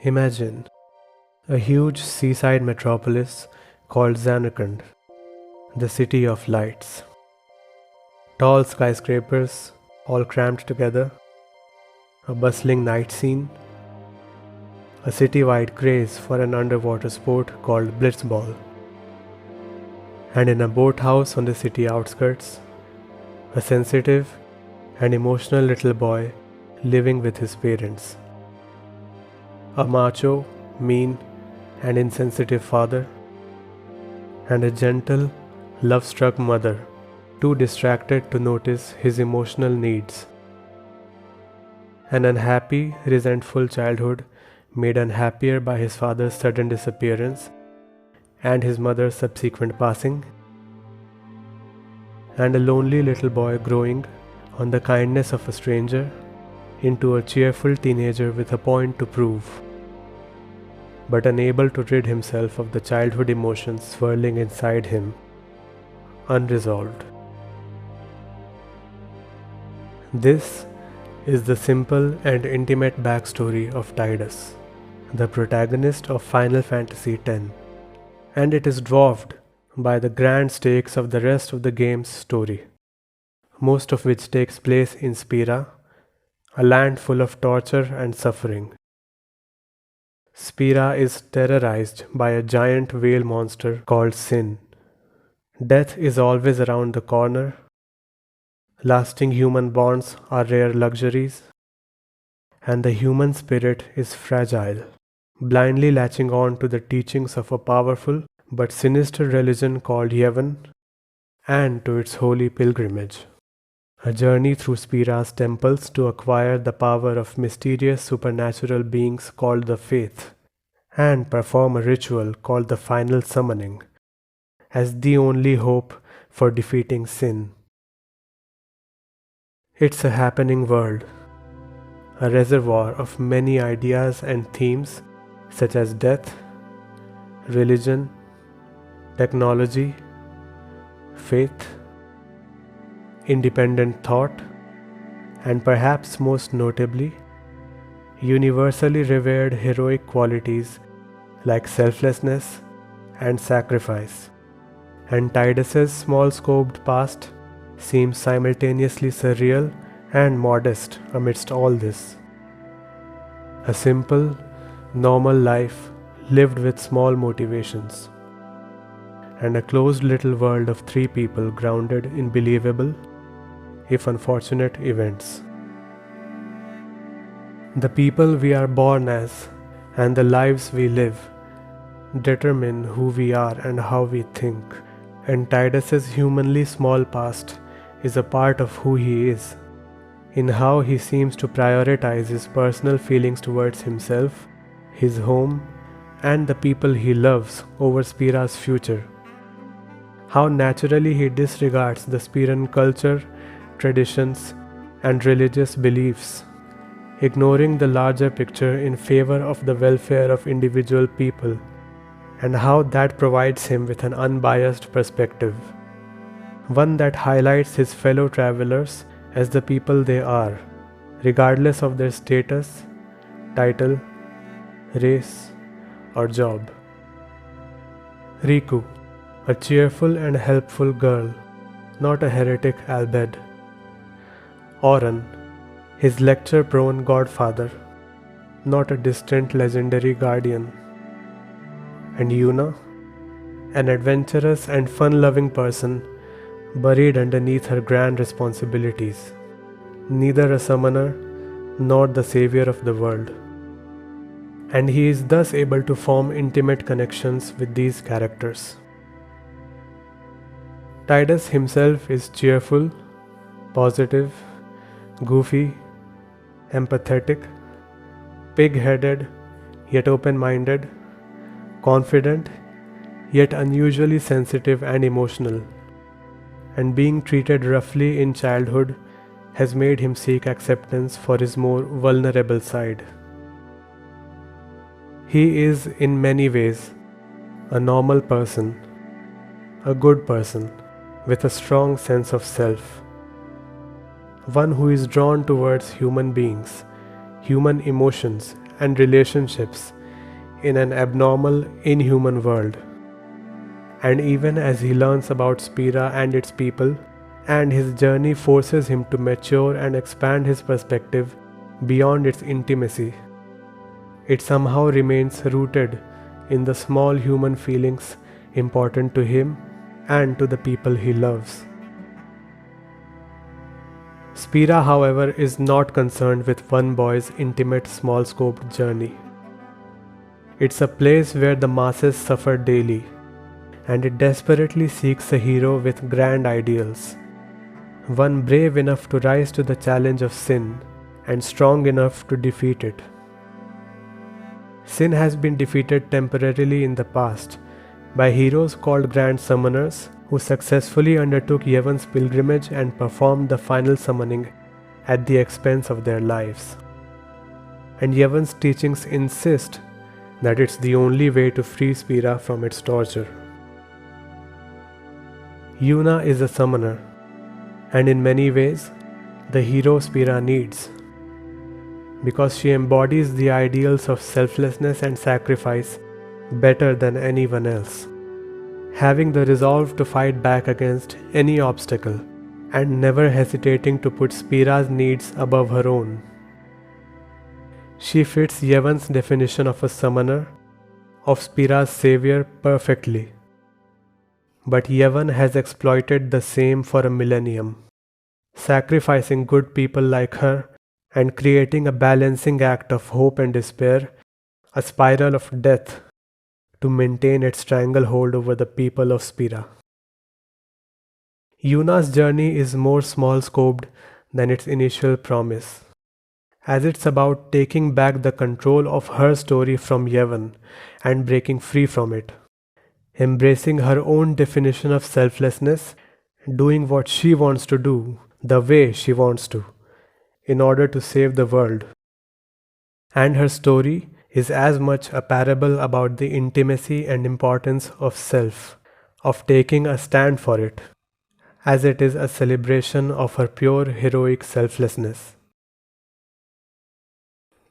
Imagine a huge seaside metropolis called Zanarkand, the city of lights. Tall skyscrapers, all crammed together, a bustling night scene, a city-wide craze for an underwater sport called blitzball, and in a boathouse on the city outskirts, a sensitive and emotional little boy living with his parents. A macho, mean, and insensitive father, and a gentle, love-struck mother, too distracted to notice his emotional needs. An unhappy, resentful childhood made unhappier by his father's sudden disappearance and his mother's subsequent passing, and a lonely little boy growing on the kindness of a stranger into a cheerful teenager with a point to prove, but unable to rid himself of the childhood emotions swirling inside him, unresolved. This is the simple and intimate backstory of Tidus, the protagonist of Final Fantasy X, and it is dwarfed by the grand stakes of the rest of the game's story, most of which takes place in Spira, a land full of torture and suffering. Spira is terrorized by a giant whale monster called Sin. Death is always around the corner. Lasting human bonds are rare luxuries, and the human spirit is fragile, blindly latching on to the teachings of a powerful but sinister religion called Yevon, and to its holy pilgrimage, a journey through Spira's temples to acquire the power of mysterious supernatural beings called the Faith, and perform a ritual called the Final Summoning, as the only hope for defeating sin. It's a happening world, a reservoir of many ideas and themes such as death, religion, technology, faith, independent thought, and perhaps most notably, universally revered heroic qualities like selflessness and sacrifice. And Tidus's small-scoped past seems simultaneously surreal and modest amidst all this. A simple, normal life lived with small motivations, and a closed little world of three people grounded in believable, if unfortunate, events. The people we are born as and the lives we live determine who we are and how we think, and Tidus's humanly small past is a part of who he is, in how he seems to prioritize his personal feelings towards himself, his home, and the people he loves over Spira's future. How naturally he disregards the Spiran culture, traditions, and religious beliefs, ignoring the larger picture in favor of the welfare of individual people, and how that provides him with an unbiased perspective, one that highlights his fellow travelers as the people they are, regardless of their status, title, race, or job. Riku, a cheerful and helpful girl, not a heretic albed. Auron, his lecture-prone godfather, not a distant legendary guardian. And Yuna, an adventurous and fun-loving person buried underneath her grand responsibilities, neither a summoner nor the savior of the world. And he is thus able to form intimate connections with these characters. Tidus himself is cheerful, positive, goofy, empathetic, pig-headed yet open-minded, confident yet unusually sensitive and emotional, and being treated roughly in childhood has made him seek acceptance for his more vulnerable side. He is in many ways a normal person, a good person with a strong sense of self, one who is drawn towards human beings, human emotions, and relationships in an abnormal, inhuman world. And even as he learns about Spira and its people, and his journey forces him to mature and expand his perspective beyond its intimacy, it somehow remains rooted in the small human feelings important to him and to the people he loves. Spira, however, is not concerned with one boy's intimate small-scoped journey. It's a place where the masses suffer daily, and it desperately seeks a hero with grand ideals, one brave enough to rise to the challenge of sin and strong enough to defeat it. Sin has been defeated temporarily in the past by heroes called Grand Summoners, who successfully undertook Yevon's pilgrimage and performed the final summoning at the expense of their lives. And Yevon's teachings insist that it's the only way to free Spira from its torture. Yuna is a summoner, and in many ways, the hero Spira needs, because she embodies the ideals of selflessness and sacrifice better than anyone else, having the resolve to fight back against any obstacle and never hesitating to put Spira's needs above her own. She fits Yevon's definition of a summoner, of Spira's savior, perfectly. But Yevon has exploited the same for a millennium, sacrificing good people like her and creating a balancing act of hope and despair, a spiral of death, to maintain its stranglehold over the people of Spira. Yuna's journey is more small-scoped than its initial promise, as it's about taking back the control of her story from Yevon and breaking free from it, embracing her own definition of selflessness, doing what she wants to do, the way she wants to, in order to save the world. And her story is as much a parable about the intimacy and importance of self, of taking a stand for it, as it is a celebration of her pure heroic selflessness.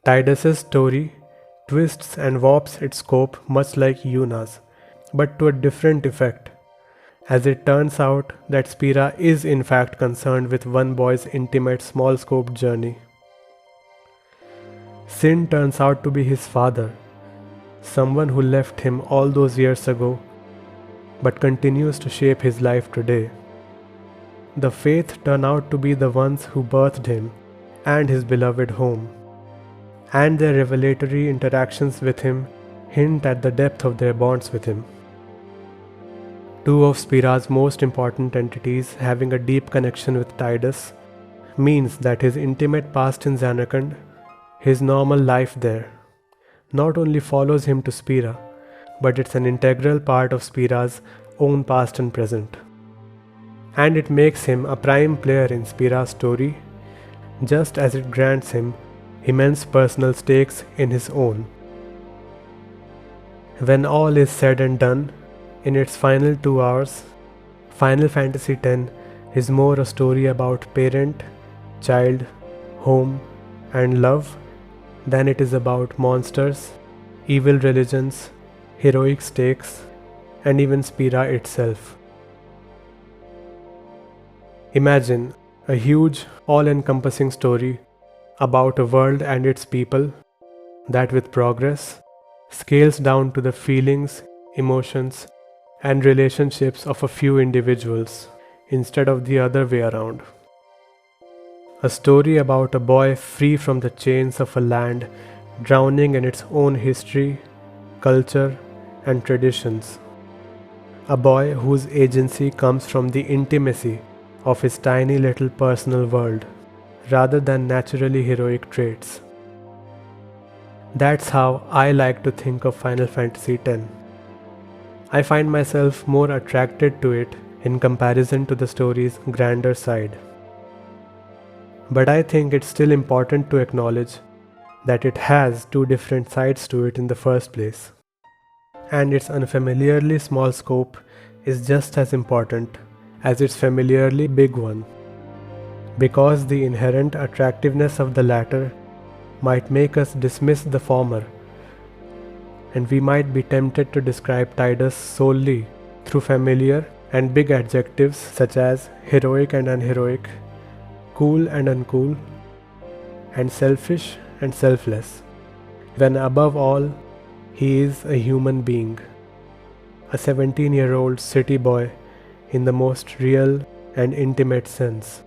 Tidus' story twists and warps its scope much like Yuna's, but to a different effect, as it turns out that Spira is in fact concerned with one boy's intimate small-scoped journey. Sin turns out to be his father, someone who left him all those years ago, but continues to shape his life today. The Faith turn out to be the ones who birthed him and his beloved home, and their revelatory interactions with him hint at the depth of their bonds with him. Two of Spira's most important entities having a deep connection with Tidus means that his intimate past in Zanarkand, his normal life there, not only follows him to Spira, but it's an integral part of Spira's own past and present. And it makes him a prime player in Spira's story, just as it grants him immense personal stakes in his own. When all is said and done, in its final 2 hours, Final Fantasy X is more a story about parent, child, home, and love than it is about monsters, evil religions, heroic stakes, and even Spira itself. Imagine a huge, all-encompassing story about a world and its people that with progress scales down to the feelings, emotions, and relationships of a few individuals instead of the other way around. A story about a boy free from the chains of a land drowning in its own history, culture, and traditions. A boy whose agency comes from the intimacy of his tiny little personal world, rather than naturally heroic traits. That's how I like to think of Final Fantasy X. I find myself more attracted to it in comparison to the story's grander side. But I think it's still important to acknowledge that it has two different sides to it in the first place. And its unfamiliarly small scope is just as important as its familiarly big one, because the inherent attractiveness of the latter might make us dismiss the former, and we might be tempted to describe Tidus solely through familiar and big adjectives such as heroic and unheroic, cool and uncool, and selfish and selfless, when above all, he is a human being, a 17-year-old city boy in the most real and intimate sense.